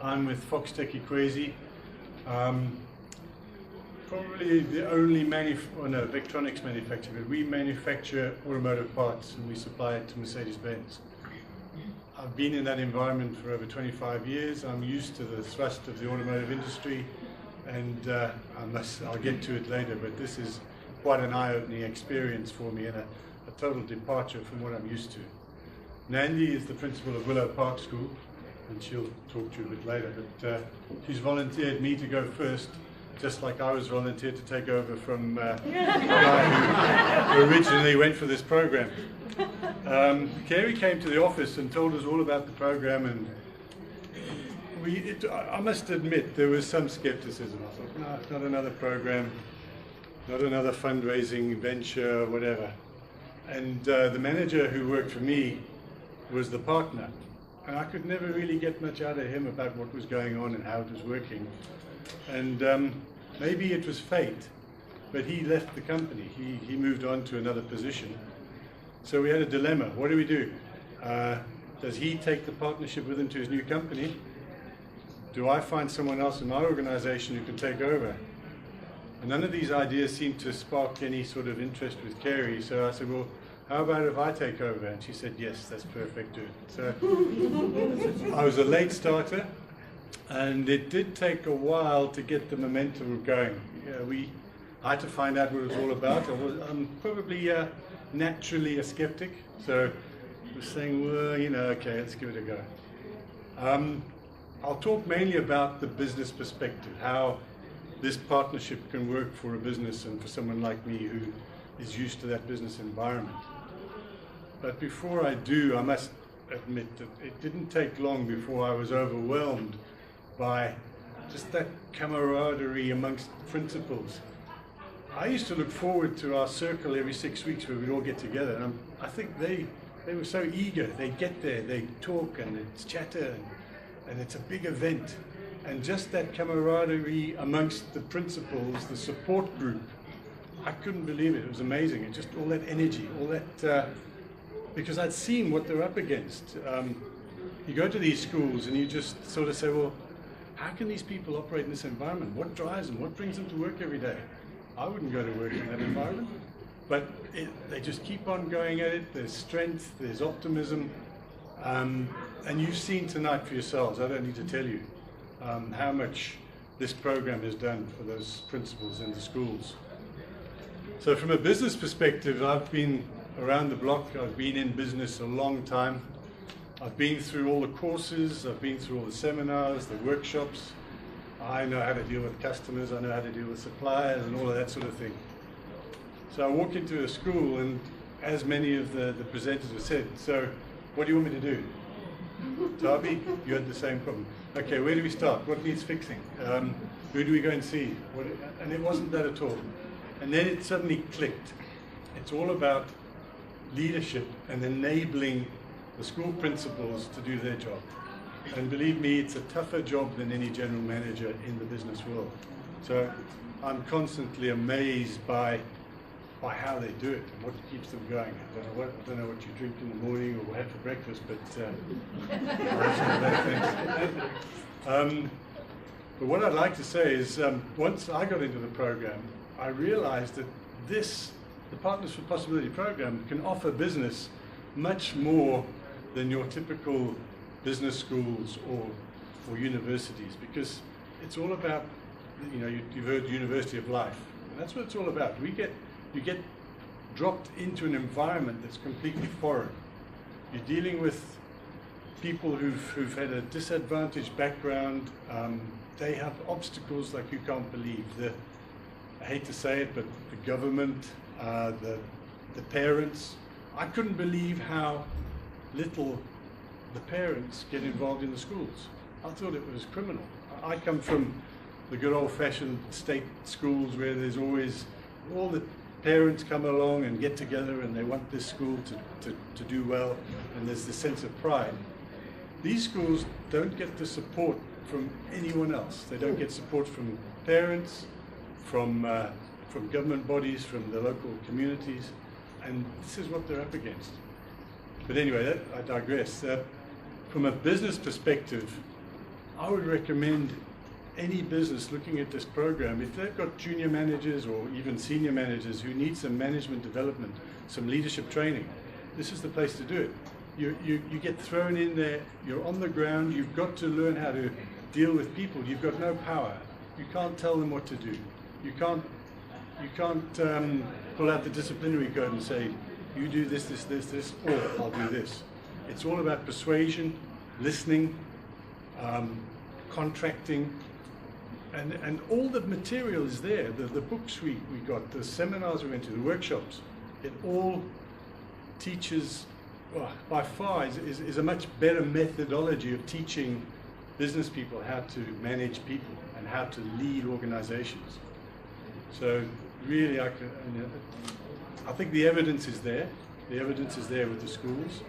I'm with Fox Tech Equasi. Probably the only electronics manufacturer, but we manufacture automotive parts and we supply it to Mercedes-Benz. I've been in that environment for over 25 years. I'm used to the thrust of the automotive industry, and I'll get to it later, but this is quite an eye-opening experience for me and a total departure from what I'm used to. Nandi is the principal of Willow Park School, and she'll talk to you a bit later, but she's volunteered me to go first, just like I was volunteered to take over from the guy who originally went for this program. Kerry came to the office and told us all about the program, and I must admit there was some skepticism. I thought, no, not another program, not another fundraising venture, whatever. And the manager who worked for me was the partner, and I could never really get much out of him about what was going on and how it was working. And maybe it was fate, but he left the company. He moved on to another position. So we had a dilemma. What do we do? Does he take the partnership with him to his new company? Do I find someone else in my organization who can take over? And none of these ideas seemed to spark any sort of interest with Kerry. So I said, well, how about if I take over? And she said, yes, that's perfect, do it. So I was a late starter, and it did take a while to get the momentum going. I had to find out what it was all about. I'm probably naturally a skeptic, so I was saying, well, okay, let's give it a go. I'll talk mainly about the business perspective, how this partnership can work for a business and for someone like me who is used to that business environment. But before I do, I must admit that it didn't take long before I was overwhelmed by just that camaraderie amongst principals. I used to look forward to our circle every 6 weeks where we'd all get together, and I think they were so eager. They'd get there, they'd talk and it's chatter, and it's a big event. And just that camaraderie amongst the principals, the support group, I couldn't believe it. It was amazing. And just all that energy, all that, because I'd seen what they're up against. You go to these schools and you just sort of say, well, how can these people operate in this environment? What drives them? What brings them to work every day? I wouldn't go to work in that environment. But they just keep on going at it. There's strength, there's optimism. And you've seen tonight for yourselves, I don't need to tell you, how much this program has done for those principals in the schools. So from a business perspective, I've been around the block. I've been in business a long time. I've been through all the courses, I've been through all the seminars, the workshops. I know how to deal with customers, I know how to deal with suppliers and all of that sort of thing. So I walk into a school, and as many of the presenters have said, so what do you want me to do? Darby, you had the same problem. Okay, where do we start? What needs fixing? Who do we go and see? And it wasn't that at all. And then it suddenly clicked. It's all about leadership and enabling the school principals to do their job. And believe me, it's a tougher job than any general manager in the business world. So I'm constantly amazed by how they do it and what keeps them going. I don't know what you drink in the morning or have for breakfast, but but what I'd like to say is, once I got into the program, I realized that the Partners for Possibility program can offer business much more than your typical business schools or universities, because it's all about, you've heard University of Life, and that's what it's all about. You get dropped into an environment that's completely foreign. You're dealing with people who've had a disadvantaged background. They have obstacles like you can't believe. I hate to say it, but the government, the parents. I couldn't believe how little the parents get involved in the schools. I thought it was criminal. I come from the good old-fashioned state schools where there's always all the parents come along and get together and they want this school to do well, and there's this sense of pride. These schools don't get the support from anyone else. They don't get support from parents, from government bodies, from the local communities, and this is what they're up against. But anyway, I digress. From a business perspective, I would recommend any business looking at this program, if they've got junior managers or even senior managers who need some management development, some leadership training, this is the place to do it. You get thrown in there, you're on the ground, you've got to learn how to deal with people. You've got no power. You can't tell them what to do. You can't pull out the disciplinary code and say, you do this, or I'll do this. It's all about persuasion, listening, contracting, and all the material is there. The books we got, the seminars we went to, the workshops, it all teaches, by far, is a much better methodology of teaching business people how to manage people and how to lead organizations. So really, I think the evidence is there. The evidence is there with the schools.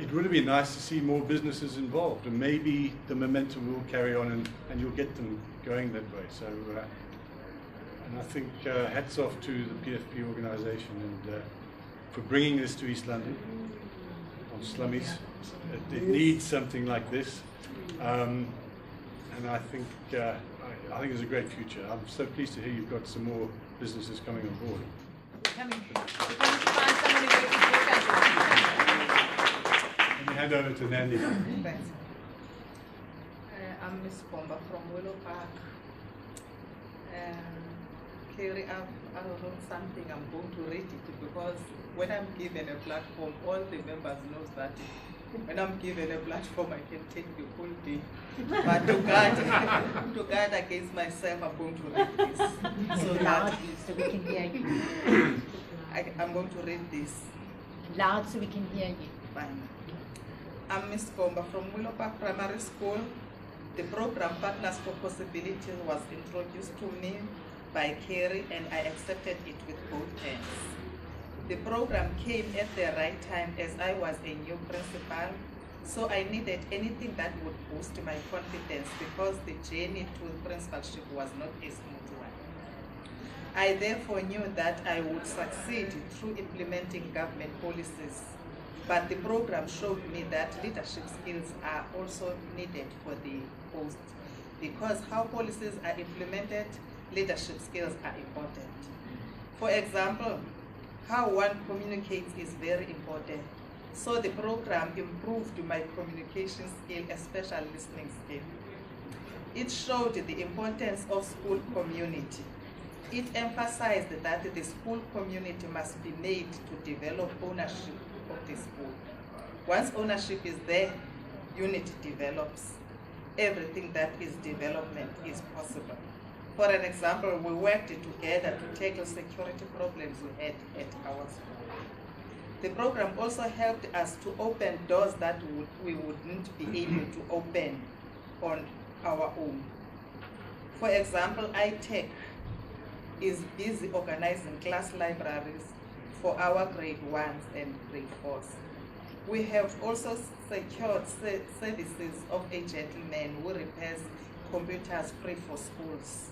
It would have been nice to see more businesses involved, and maybe the momentum will carry on and you'll get them going that way. So, and I think hats off to the PFP organisation and for bringing this to East London on slummies. It needs something like this, and I think it's a great future. I'm so pleased to hear you've got some more businesses coming on board. Let me hand over to Nandi. Thanks. I'm Miss Bomba from Willow Park. Kerry, I wrote something. I'm going to read it because when I'm given a platform, all the members know that when I'm given a platform, I can take the whole day. But to guard against myself, I'm going to read this. So Loud, so we can hear you. I'm going to read this. Loud, so we can hear you. Fine. I'm Miss Bomba from Willow Park Primary School. The program Partners for Possibilities was introduced to me by Kerry, and I accepted it with both hands. The program came at the right time as I was a new principal, so I needed anything that would boost my confidence because the journey to principalship was not a smooth one. I therefore knew that I would succeed through implementing government policies, but the program showed me that leadership skills are also needed for the post, because how policies are implemented, leadership skills are important. For example, how one communicates is very important. So the program improved my communication skill, especially listening skill. It showed the importance of school community. It emphasized that the school community must be made to develop ownership of the school. Once ownership is there, unity develops. Everything that is development is possible. For an example, we worked together to tackle security problems we had at our school. The program also helped us to open doors that we wouldn't be able to open on our own. For example, iTech is busy organizing class libraries for our grade 1s and grade 4s. We have also secured services of a gentleman who repairs computers free for schools.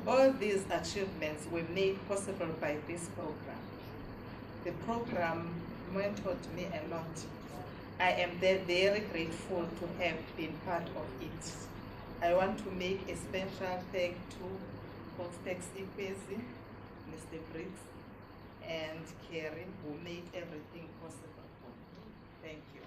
All these achievements were made possible by this program. The program mentored me a lot. I am very grateful to have been part of it. I want to make a special thank to Hostex Ikwezi, Mr. Briggs, and Kerry, who made everything possible for me. Thank you.